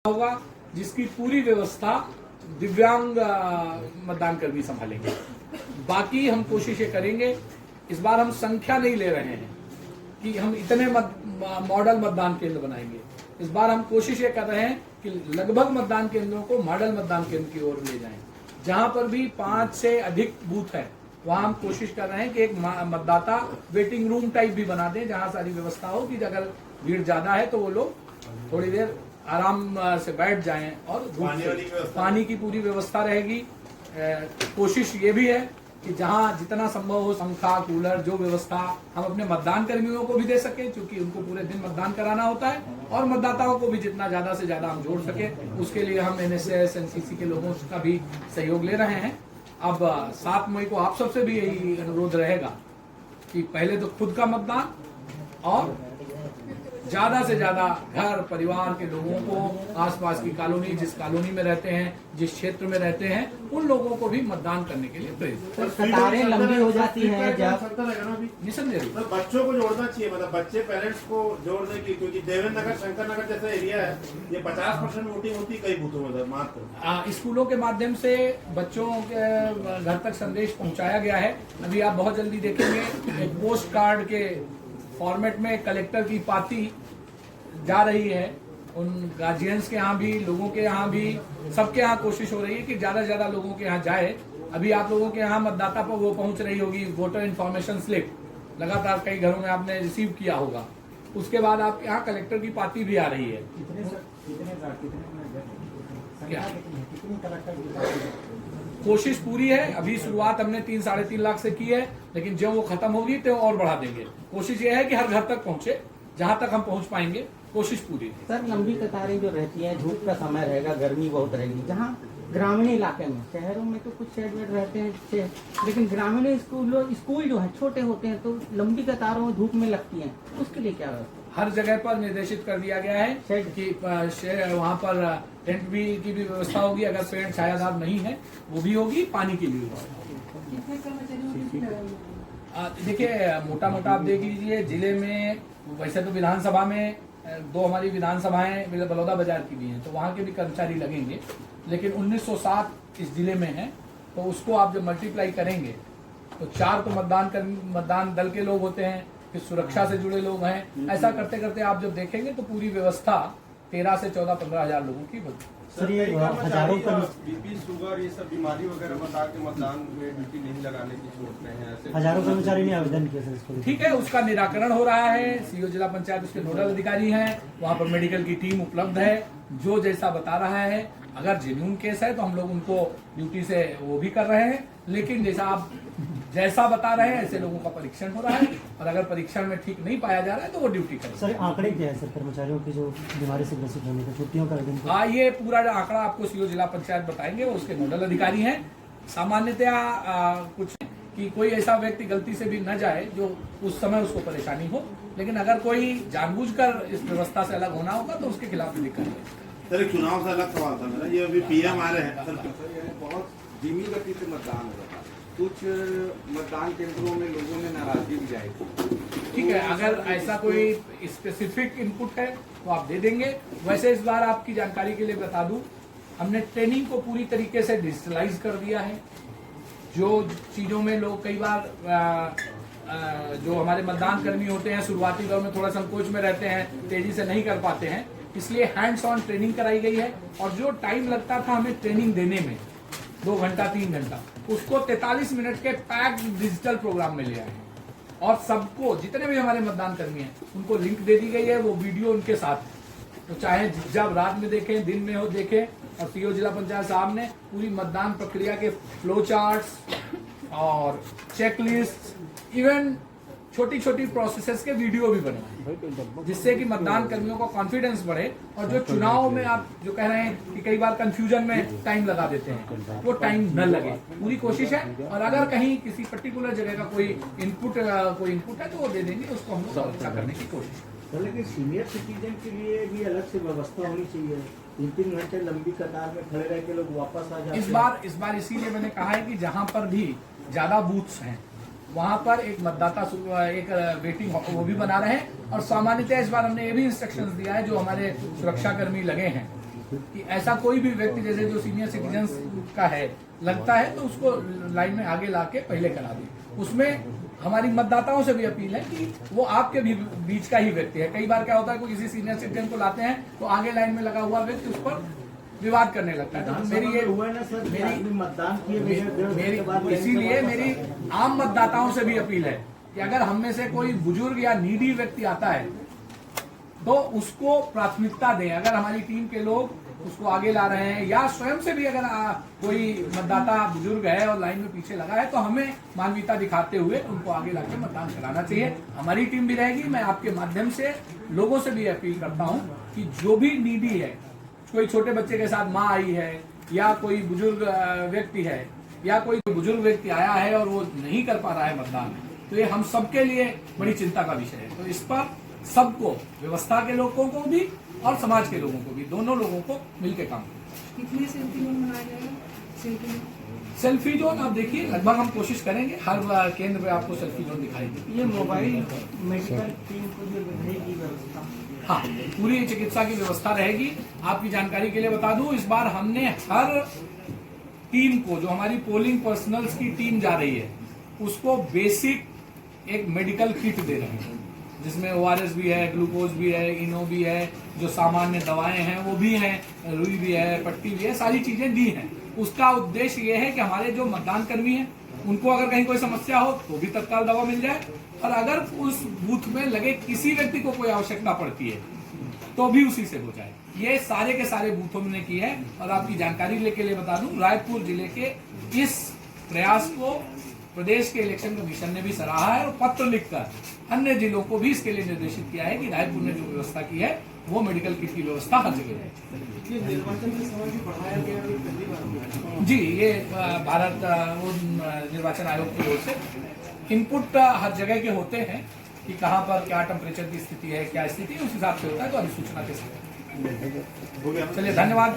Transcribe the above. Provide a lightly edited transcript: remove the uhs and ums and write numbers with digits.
होगा जिसकी पूरी व्यवस्था दिव्यांग मतदान कर्मी संभालेंगे। बाकी हम कोशिश ये करेंगे, इस बार हम संख्या नहीं ले रहे हैं कि हम इतने मॉडल मतदान केंद्र बनाएंगे। इस बार हम कोशिश ये कर रहे हैं कि लगभग मतदान केंद्रों को मॉडल मतदान केंद्र की ओर ले जाएं। जहां पर भी 5 से अधिक बूथ है वहां हम कोशिश कर रहे हैं कि एक मतदाता वेटिंग रूम टाइप भी बना दें, जहां सारी व्यवस्था हो कि अगर भीड़ ज्यादा है तो वो लोग थोड़ी देर आराम से बैठ जाएं और पानी की पूरी व्यवस्था रहेगी। कोशिश ये भी है कि जहां जितना संभव हो पंखा, कूलर, जो व्यवस्था हम अपने मतदान कर्मियों को भी दे सके, क्योंकि उनको पूरे दिन मतदान कराना होता है, और मतदाताओं को भी जितना ज्यादा से ज्यादा हम जोड़ सके उसके लिए हम एनएसएस, एनसीसी के लोगों का भी सहयोग ले रहे हैं। अब 7 मई को आप सबसे भी यही अनुरोध रहेगा कि पहले तो खुद का मतदान और ज्यादा से ज्यादा घर परिवार के लोगों को, आसपास की कॉलोनी, जिस कॉलोनी में रहते हैं, जिस क्षेत्र में रहते हैं, उन लोगों को भी मतदान करने के लिए प्रेरित। कतारें लंबी हो जाती है निसंदेह बच्चों को जोड़ना चाहिए, मतलब बच्चे पेरेंट्स को जोड़ने की, क्योंकि देवेंद्र नगर, शंकर नगर जैसा एरिया है, ये 50% वोटिंग होती है कई बूथों में मात्र। स्कूलों के माध्यम से बच्चों के घर तक संदेश पहुंचाया गया है। अभी आप बहुत जल्दी देखेंगे एक पोस्ट कार्ड के फॉर्मेट में कलेक्टर की पाती जा रही है। उन गार्जियंस के यहाँ भी, लोगों के यहाँ भी, सबके यहाँ कोशिश हो रही है कि ज्यादा से ज्यादा लोगों के यहाँ जाए। अभी आप लोगों के यहाँ मतदाता पर वो पहुंच रही होगी वोटर इन्फॉर्मेशन स्लिप, लगातार कई घरों में आपने रिसीव किया होगा। उसके बाद आपके यहाँ कलेक्टर की पाती भी आ रही है। कोशिश पूरी है। अभी शुरुआत हमने 3-3.5 लाख से की है, लेकिन जब वो खत्म होगी तो और बढ़ा देंगे। कोशिश ये है कि हर घर तक पहुंचे, जहां तक हम पहुंच पाएंगे, कोशिश पूरी है। सर, लंबी कतारें जो रहती हैं, धूप का समय रहेगा, गर्मी बहुत रहेगी, जहां ग्रामीण इलाके में, शहरों में तो कुछ शेड वेड रहते हैं, लेकिन ग्रामीण स्कूल जो है छोटे होते हैं, तो लंबी कतारों धूप में लगती हैं, उसके लिए क्या व्यवस्था? हर जगह पर निर्देशित कर दिया गया है कि वहाँ पर टेंट भी की भी व्यवस्था होगी, अगर पेड़ छायादार नहीं है वो भी होगी, पानी की भी व्यवस्था होगी। देखिए, मोटा मोटा आप देख लीजिए, जिले में वैसे तो विधानसभा में 2 हमारी विधानसभाएं बलौदा बाजार की भी हैं, तो वहाँ के भी कर्मचारी लगेंगे, लेकिन 1907 इस जिले में है, तो उसको आप जब मल्टीप्लाई करेंगे तो 4 तो मतदान दल के लोग होते हैं, फिर सुरक्षा से जुड़े लोग हैं। ऐसा करते करते आप जब देखेंगे तो पूरी व्यवस्था 13 से 14-15 हजार लोगों की बनती। सर, ये हजारों का बीपी, शुगर, ये सब बीमारी वगैरह बता के मतदान में ड्यूटी नहीं लगाने की सोच रहे हैं, ऐसे हजारों कर्मचारी ने आवेदन किया सर इसको। ठीक है, उसका निराकरण हो रहा है। सीओ जिला पंचायत उसके नोडल अधिकारी हैं, वहाँ पर मेडिकल की टीम उपलब्ध है, जो जैसा बता रहा है। अगर जेन्युइन केस है तो हम लोग उनको ड्यूटी से वो भी कर रहे हैं, लेकिन जैसा बता रहे हैं ऐसे लोगों का परीक्षण हो रहा है, और अगर परीक्षण में ठीक नहीं पाया जा रहा है तो वो ड्यूटी करें। सर, आंकड़े क्या है सर कर्मचारियों की जो बीमारी से ग्रसित होने का, छुट्टियों का? ये पूरा आंकड़ा आपको सीओ जिला पंचायत बताएंगे, वो उसके नोडल अधिकारी हैं। सामान्यतया कुछ कि कोई ऐसा व्यक्ति गलती से भी न जाए जो उस समय उसको परेशानी हो, लेकिन अगर कोई जानबूझकर इस व्यवस्था से अलग होना होगा तो उसके खिलाफ भी दिक्कत है। सर, एक चुनाव से अलग सवाल था मेरा, ये अभी पीएम आ रहे हैं, बहुत धीमी गति से मतदान हो रहा है, कुछ मतदान केंद्रों में लोगों ने नाराजगी भी जाहिर की। ठीक है, अगर ऐसा कोई स्पेसिफिक इनपुट है तो आप दे देंगे। वैसे इस बार आपकी जानकारी के लिए बता दूं, हमने ट्रेनिंग को पूरी तरीके से डिजिटलाइज कर दिया है। जो चीजों में लोग कई बार जो हमारे मतदान कर्मी होते हैं शुरुआती दौर में थोड़ा संकोच में रहते हैं, तेजी से नहीं कर पाते हैं, इसलिए हैंड्स ऑन ट्रेनिंग कराई गई है। और जो टाइम लगता था हमें ट्रेनिंग देने में 2 घंटा 3 घंटा, उसको 43 मिनट के पैक्ड डिजिटल प्रोग्राम में ले आए हैं। और सबको, जितने भी हमारे मतदान कर्मी हैं, उनको लिंक दे दी गई है, वो वीडियो उनके साथ है, तो चाहे जब रात में देखें, दिन में हो देखें। और सीओ जिला पंचायत साहब ने पूरी मतदान प्रक्रिया के फ्लो चार्ट्स और चेकलिस्ट, इवन छोटी छोटी प्रोसेसेस के वीडियो भी बनाए, जिससे कि मतदान कर्मियों का कॉन्फिडेंस बढ़े। और जो चुनाव में आप जो कह रहे हैं कि कई बार कंफ्यूजन में टाइम लगा देते हैं, वो टाइम न लगे, पूरी कोशिश है। और अगर कहीं किसी पर्टिकुलर जगह का कोई इनपुट है तो वो दे देंगे, उसको हम लोग अच्छा करने की कोशिश करेंगे। लेकिन सीनियर सिटीजन के लिए भी अलग से व्यवस्था होनी चाहिए। 3-3 घंटे लंबी कतार में खड़े रह के लोग वापस आ जाते हैं। इस बार इसीलिए मैंने कहा है कि जहां पर भी ज्यादा बूथ्स हैं वहां पर एक मतदाता एक वेटिंग वो भी बना रहे हैं। और सामान्यतः इस बार हमने ये भी इंस्ट्रक्शंस दिया है, जो हमारे सुरक्षा कर्मी लगे हैं कि ऐसा कोई भी व्यक्ति जैसे जो सीनियर सिटीजन का है लगता है तो उसको लाइन में आगे लाके पहले करा दे। उसमें हमारी मतदाताओं से भी अपील है कि वो आपके भी बीच का ही व्यक्ति है। कई बार क्या होता है कोई किसी सीनियर सिटीजन को लाते हैं तो आगे लाइन में लगा हुआ व्यक्ति उस पर विवाद करने लगता है। तो मेरी ये हुआ ना सर, मेरी मतदान किए मेरी इसीलिए मेरी आम मतदाताओं से भी अपील है कि अगर हम में से कोई बुजुर्ग या नीडी व्यक्ति आता है तो उसको प्राथमिकता दें। अगर हमारी टीम के लोग उसको आगे ला रहे हैं या स्वयं से भी अगर कोई मतदाता बुजुर्ग है और लाइन में पीछे लगा है तो हमें मानवीयता दिखाते हुए उनको आगे लाके मतदान कराना चाहिए। हमारी टीम भी रहेगी। मैं आपके माध्यम से लोगों से भी अपील करता हूं कि जो भी नीडी है, कोई छोटे बच्चे के साथ माँ आई है या कोई बुजुर्ग व्यक्ति है या कोई बुजुर्ग व्यक्ति आया है और वो नहीं कर पा रहा है मतदान, तो ये हम सबके लिए बड़ी चिंता का विषय है। तो इस पर सबको, व्यवस्था के लोगों को भी और समाज के लोगों को भी, दोनों लोगों को मिलकर काम करना। कितने सेल्फी जोन बनाया जाएगा? सेल्फी जोन आप देखिए, लगभग हम कोशिश करेंगे हर केंद्र पे आपको सेल्फी जोन दिखाई देगी। ये मोबाइल मेडिकल टीम को जो रहेगी व्यवस्था, हाँ, पूरी चिकित्सा की व्यवस्था रहेगी। आपकी जानकारी के लिए बता दूं, इस बार हमने हर टीम को, जो हमारी पोलिंग पर्सनल्स की टीम जा रही है, उसको बेसिक एक मेडिकल किट दे रहे हैं जिसमें ORS भी है, ग्लूकोज भी है, इनो भी है, जो सामान्य दवाएं हैं वो भी हैं, रुई भी है, पट्टी भी है, सारी चीजें दी हैं। उसका उद्देश्य ये है कि हमारे जो मतदान कर्मी हैं उनको अगर कहीं कोई समस्या हो तो भी तत्काल दवा मिल जाए, और अगर उस बूथ में लगे किसी व्यक्ति को कोई आवश्यकता पड़ती है तो भी उसी से हो जाए। ये सारे के सारे बूथों में की है। और आपकी जानकारी के लिए बता दूं, रायपुर जिले के इस प्रयास को प्रदेश के इलेक्शन कमीशन ने भी सराहा है और पत्र लिखकर अन्य जिलों को भी इसके लिए निर्देशित किया है कि रायपुर ने जो व्यवस्था की है वो मेडिकल किट की व्यवस्था हर जगह है। निर्वाचन के समय भी बढ़ाया गया है पहली बार। जी, ये भारत निर्वाचन आयोग की ओर से इनपुट हर जगह के होते हैं कि कहाँ पर क्या टेम्परेचर की स्थिति है, क्या स्थिति है, उस हिसाब से होता है। तो अधिसूचना के साथ चलिए, धन्यवाद।